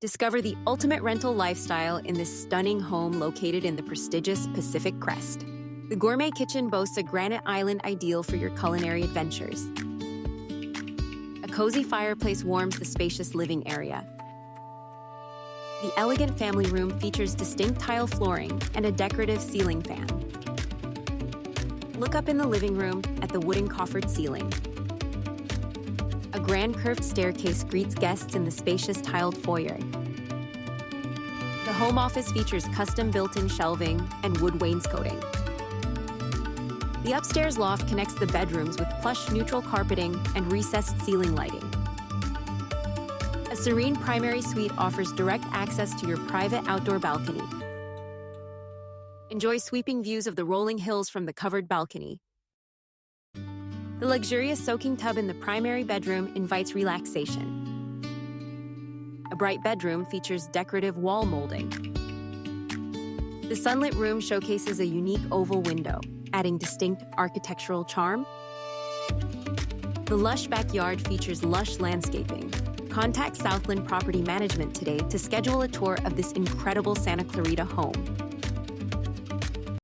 Discover the ultimate rental lifestyle in this stunning home located in the prestigious Pacific Crest. The gourmet kitchen boasts a granite island ideal for your culinary adventures. A cozy fireplace warms the spacious living area. The elegant family room features distinct tile flooring and a decorative ceiling fan. Look up in the living room at the wooden coffered ceiling. A grand curved staircase greets guests in the spacious tiled foyer. The home office features custom built-in shelving and wood wainscoting. The upstairs loft connects the bedrooms with plush neutral carpeting and recessed ceiling lighting. A serene primary suite offers direct access to your private outdoor balcony. Enjoy sweeping views of the rolling hills from the covered balcony. The luxurious soaking tub in the primary bedroom invites relaxation. A bright bedroom features decorative wall molding. The sunlit room showcases a unique oval window, adding distinct architectural charm. The lush backyard features lush landscaping. Contact Southland Property Management today to schedule a tour of this incredible Santa Clarita home.